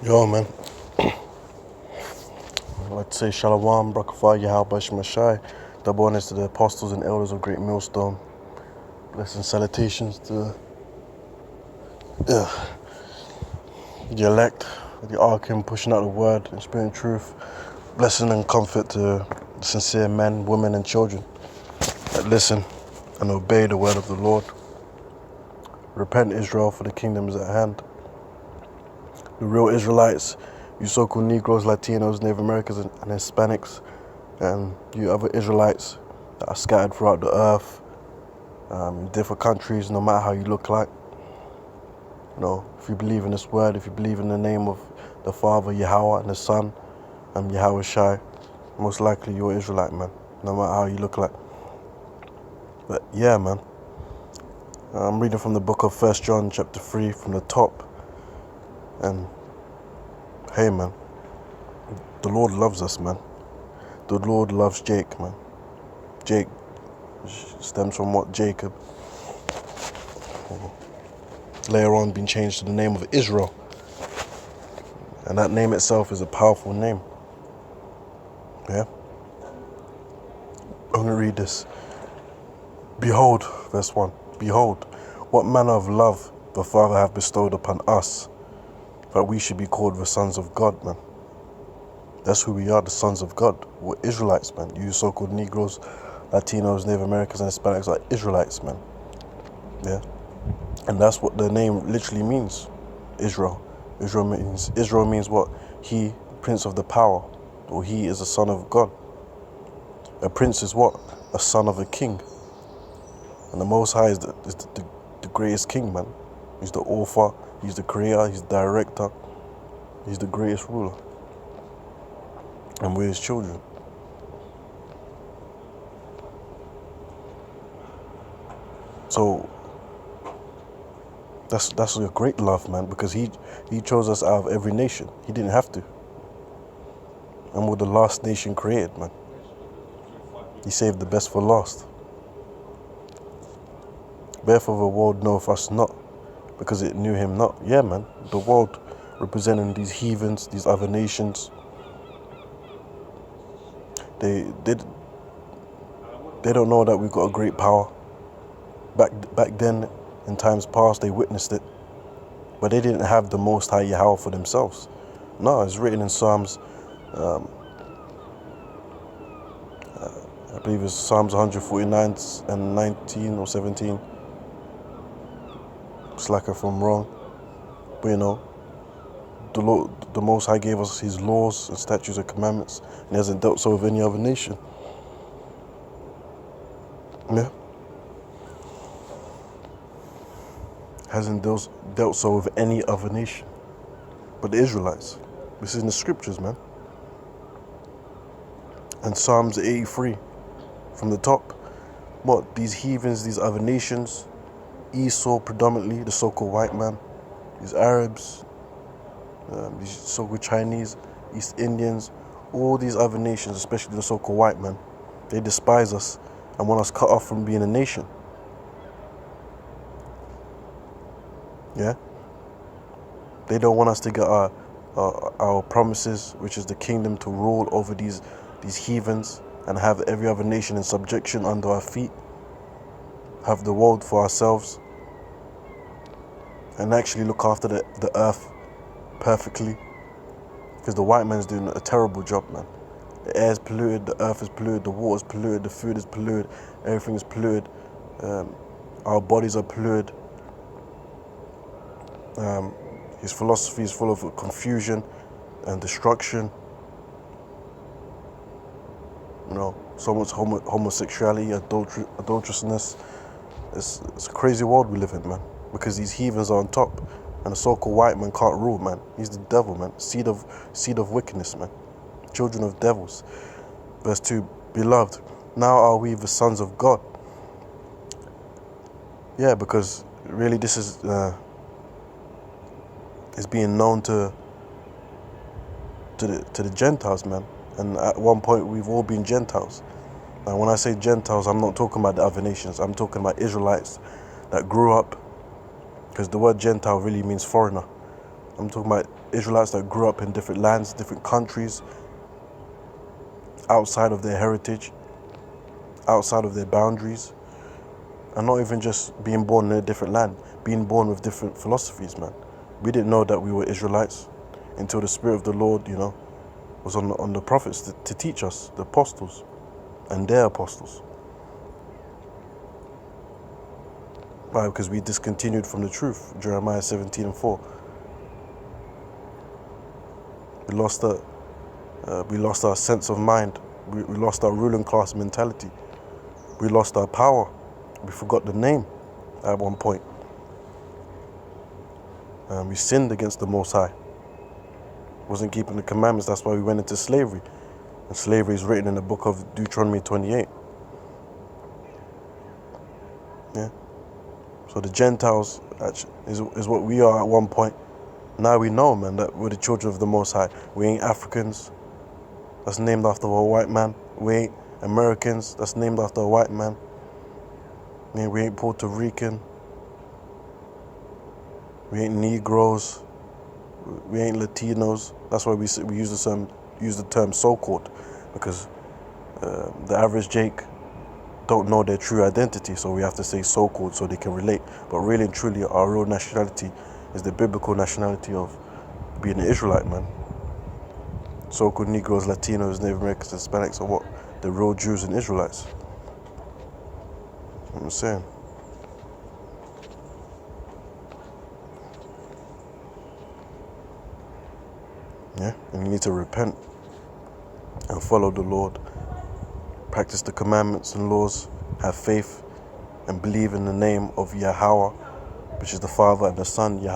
Yo, man. I'd like to say Shalom, Brakafah, Yahweh, Shemashai. Double honors to the apostles and elders of GreatMillStone. Blessings, salutations to the elect, the Arkham, pushing out the word in spirit and truth. Blessing and comfort to sincere men, women, and children that listen and obey the word of the Lord. Repent, Israel, for the kingdom is at hand. The real Israelites, you so-called Negroes, Latinos, Native Americans, and Hispanics, and you other Israelites that are scattered throughout the earth, in different countries, no matter how you look like. You know, if you believe in this word, if you believe in the name of the Father, Yahweh, and the Son, Yahweh Shai, most likely you're an Israelite, man, no matter how you look like. But yeah, man, I'm reading from the book of 1 John chapter 3 from the top, and hey, man, the Lord loves us, man. The Lord loves Jake, man. Jake stems from what? Jacob. Later on being changed to the name of Israel. And that name itself is a powerful name. Yeah? I'm going to read this. Behold, verse 1. Behold, what manner of love the Father hath bestowed upon us, that we should be called the sons of God, man. That's who we are, the sons of God. We're Israelites, man. You so-called Negroes, Latinos, Native Americans, and Hispanics are Israelites, man. Yeah? And that's what the name literally means, Israel. Israel means what? He, Prince of the Power, or he is a son of God. A prince is what? A son of a king. And the Most High is the greatest king, man. He's the author, he's the creator, he's the director, he's the greatest ruler. And we're his children. So that's a great love, man, because he chose us out of every nation. He didn't have to. And we're the last nation created, man. He saved the best for last. Therefore the world knoweth us not, because it knew him not. Yeah, man, the world representing these heathens, these other nations, they don't know that we've got a great power. Back then, in times past, they witnessed it, but they didn't have the Most High Yahweh for themselves. No, it's written in Psalms, I believe it's Psalms 149 and 19 or 17. Slack if I'm wrong, but you know, the Lord, the Most High gave us his laws and statutes and commandments, and he hasn't dealt so with any other nation. Yeah. Hasn't dealt so with any other nation but the Israelites. This is in the scriptures, man. And Psalms 83 from the top. What? These heathens, these other nations, Esau predominantly, the so-called white man, these Arabs, these so-called Chinese, East Indians, all these other nations, especially the so-called white man, they despise us and want us cut off from being a nation. Yeah? They don't want us to get our promises, which is the kingdom, to rule over these heathens and have every other nation in subjection under our feet, have the world for ourselves, and actually look after the earth perfectly. Because the white man's doing a terrible job, man. The air is polluted, the earth is polluted, the water is polluted, the food is polluted, everything is polluted, our bodies are polluted. His philosophy is full of confusion and destruction. You know, so much homosexuality, adulterousness. It's a crazy world we live in, man. Because these heathens are on top, and the so-called white man can't rule, man. He's the devil, man. Seed of wickedness, man. Children of devils. Verse 2, beloved, now are we the sons of God. Yeah, because really this is being known to the Gentiles, man. And at one point we've all been Gentiles. Now when I say Gentiles, I'm not talking about the other nations. I'm talking about Israelites that grew up, because the word Gentile really means foreigner. I'm talking about Israelites that grew up in different lands, different countries, outside of their heritage, outside of their boundaries, and not even just being born in a different land, being born with different philosophies, man. We didn't know that we were Israelites until the Spirit of the Lord, was on the prophets to teach us, the apostles and their apostles. Why? Because we discontinued from the truth. Jeremiah 17:4. We lost our sense of mind. We lost our ruling class mentality. We lost our power. We forgot the name at one point. We sinned against the Most High. Wasn't keeping the commandments. That's why we went into slavery. And slavery is written in the book of Deuteronomy 28. Yeah. So the Gentiles is what we are at one point. Now we know, man, that we're the children of the Most High. We ain't Africans. That's named after a white man. We ain't Americans. That's named after a white man. Yeah, we ain't Puerto Rican. We ain't Negroes. We ain't Latinos. That's why we use the term so-called, because the average Jake don't know their true identity, so we have to say so-called so they can relate. But really and truly, our real nationality is the biblical nationality of being an Israelite, man. So-called Negroes, Latinos, Native Americans, Hispanics are what? The real Jews and Israelites. You know what I'm saying? Yeah, and you need to repent and follow the Lord. Practice the commandments and laws. Have faith and believe in the name of Yahweh, which is the Father and the Son, Yahweh.